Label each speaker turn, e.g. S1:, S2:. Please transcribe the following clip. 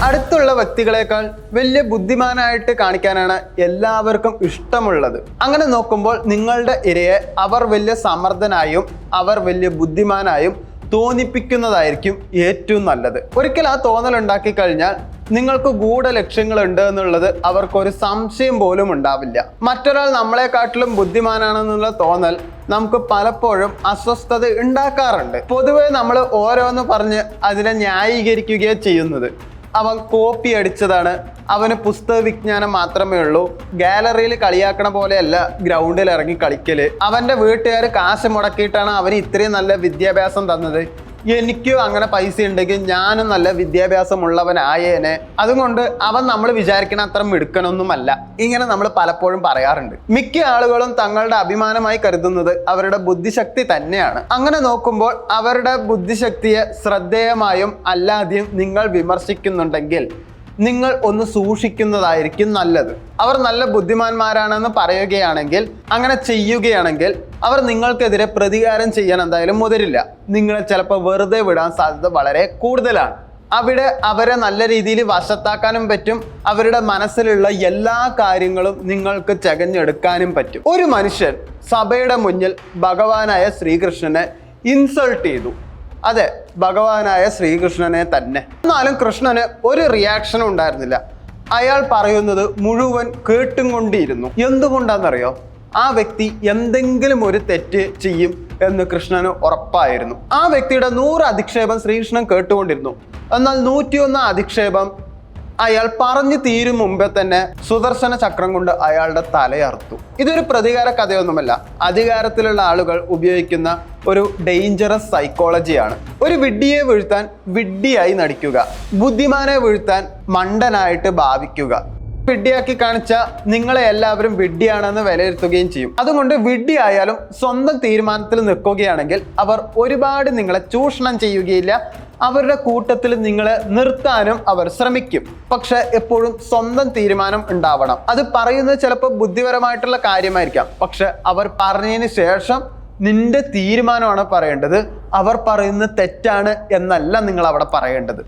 S1: അടുത്തുള്ള വ്യക്തികളെക്കാൾ വലിയ ബുദ്ധിമാനായിട്ട് കാണിക്കാനാണ് എല്ലാവർക്കും ഇഷ്ടമുള്ളത്. അങ്ങനെ നോക്കുമ്പോൾ നിങ്ങളുടെ ഇരയെ അവർ വലിയ സമർത്ഥനായും അവർ വലിയ ബുദ്ധിമാനായും തോന്നിപ്പിക്കുന്നതായിരിക്കും ഏറ്റവും നല്ലത്. ഒരിക്കൽ ആ തോന്നൽ ഉണ്ടാക്കി കഴിഞ്ഞാൽ നിങ്ങൾക്ക് ഗൂഢലക്ഷ്യങ്ങളുണ്ട് എന്നുള്ളത് അവർക്കൊരു സംശയം പോലും ഉണ്ടാവില്ല. മറ്റൊരാൾ നമ്മളെക്കാട്ടിലും ബുദ്ധിമാനാണെന്നുള്ള തോന്നൽ നമുക്ക് പലപ്പോഴും അസ്വസ്ഥത ഉണ്ടാക്കാറുണ്ട്. പൊതുവെ നമ്മൾ ഓരോന്ന് പറഞ്ഞ് അതിനെ ന്യായീകരിക്കുകയാണ് ചെയ്യുന്നത്. അവൻ കോപ്പി അടിച്ചതാണ്, അവന് പുസ്തക വിജ്ഞാനം മാത്രമേ ഉള്ളൂ, ഗാലറിയിൽ കളിയാക്കണ പോലെയല്ല ഗ്രൗണ്ടിൽ ഇറങ്ങി കളിക്കല്, അവൻ്റെ വീട്ടുകാർ കാശ് മുടക്കിയിട്ടാണ് അവന് ഇത്രയും നല്ല വിദ്യാഭ്യാസം തന്നത്, എനിക്കും അങ്ങനെ പൈസ ഉണ്ടെങ്കിൽ ഞാനും നല്ല വിദ്യാഭ്യാസമുള്ളവനായേനെ, അതുകൊണ്ട് അവൻ നമ്മൾ വിചാരിക്കണ അത്ര മിടുക്കനൊന്നുമല്ല. ഇങ്ങനെ നമ്മൾ പലപ്പോഴും പറയാറുണ്ട്. മിക്ക ആളുകളും തങ്ങളുടെ അഭിമാനമായി കരുതുന്നത് അവരുടെ ബുദ്ധിശക്തി തന്നെയാണ്. അങ്ങനെ നോക്കുമ്പോൾ അവരുടെ ബുദ്ധിശക്തിയെ ശ്രദ്ധേയമായും അല്ലാതെയും നിങ്ങൾ വിമർശിക്കുന്നുണ്ടെങ്കിൽ നിങ്ങൾ ഒന്ന് സൂക്ഷിക്കുന്നതായിരിക്കും നല്ലത്. അവർ നല്ല ബുദ്ധിമാന്മാരാണെന്ന് പറയുകയാണെങ്കിൽ, അങ്ങനെ ചെയ്യുകയാണെങ്കിൽ അവർ നിങ്ങൾക്കെതിരെ പ്രതികാരം ചെയ്യാൻ എന്തായാലും മുതിരില്ല. നിങ്ങളെ ചിലപ്പോൾ വെറുതെ വിടാൻ സാധ്യത വളരെ കൂടുതലാണ്. അവിടെ അവരെ നല്ല രീതിയിൽ വശത്താക്കാനും പറ്റും. അവരുടെ മനസ്സിലുള്ള എല്ലാ കാര്യങ്ങളും നിങ്ങൾക്ക് ചകഞ്ഞെടുക്കാനും പറ്റും. ഒരു മനുഷ്യൻ സഭയുടെ മുന്നിൽ ഭഗവാനായ ശ്രീകൃഷ്ണനെ ഇൻസൾട്ട് ചെയ്തു. അതെ, ഭഗവാനായ ശ്രീകൃഷ്ണനെ തന്നെ. എന്നാലും കൃഷ്ണന് ഒരു റിയാക്ഷനും ഉണ്ടായിരുന്നില്ല. അയാൾ പറയുന്നത് മുഴുവൻ കേട്ടും കൊണ്ടിരുന്നു. എന്തുകൊണ്ടാണെന്നറിയോ? ആ വ്യക്തി എന്തെങ്കിലും ഒരു തെറ്റ് ചെയ്യും എന്ന് കൃഷ്ണന് ഉറപ്പായിരുന്നു. ആ വ്യക്തിയുടെ 100 അധിക്ഷേപം ശ്രീകൃഷ്ണൻ കേട്ടുകൊണ്ടിരുന്നു. എന്നാൽ 101 അധിക്ഷേപം അയാൾ പറഞ്ഞു തീരും മുമ്പേ തന്നെ സുദർശന ചക്രം കൊണ്ട് അയാളുടെ തലയറുത്തു. ഇതൊരു പ്രതികാര കഥയൊന്നുമല്ല. അധികാരത്തിലുള്ള ആളുകൾ ഉപയോഗിക്കുന്ന ഒരു ഡേഞ്ചറസ് സൈക്കോളജിയാണ്. ഒരു വിഡ്ഢിയെ വീഴ്ത്താൻ വിഡ്ഢിയായി നടിക്കുക, ബുദ്ധിമാനെ വീഴ്ത്താൻ മണ്ടനായിട്ട് ഭാവിക്കുക. വിഡ്ഢിയാക്കി കാണിച്ച നിങ്ങളെ എല്ലാവരും വിഡ്ഢിയാണെന്ന് വിലയിരുത്തുകയും ചെയ്യും. അതുകൊണ്ട് വിഡ്ഢിയായാലും സ്വന്തം തീരുമാനത്തിൽ നിൽക്കുകയാണെങ്കിൽ അവർ ഒരുപാട് നിങ്ങളെ ചൂഷണം ചെയ്യുകയില്ല. അവരുടെ കൂട്ടത്തിൽ നിങ്ങളെ നിർത്താനും അവർ ശ്രമിക്കും. പക്ഷെ എപ്പോഴും സ്വന്തം തീരുമാനം ഉണ്ടാവണം. അത് പറയുന്നത് ചിലപ്പോൾ ബുദ്ധിപരമായിട്ടുള്ള കാര്യമായിരിക്കാം. പക്ഷെ അവർ പറഞ്ഞതിന് ശേഷം നിന്റെ തീരുമാനമാണ് പറയേണ്ടത്. അവർ പറയുന്നത് തെറ്റാണ് എന്നല്ല നിങ്ങൾ അവിടെ പറയേണ്ടത്.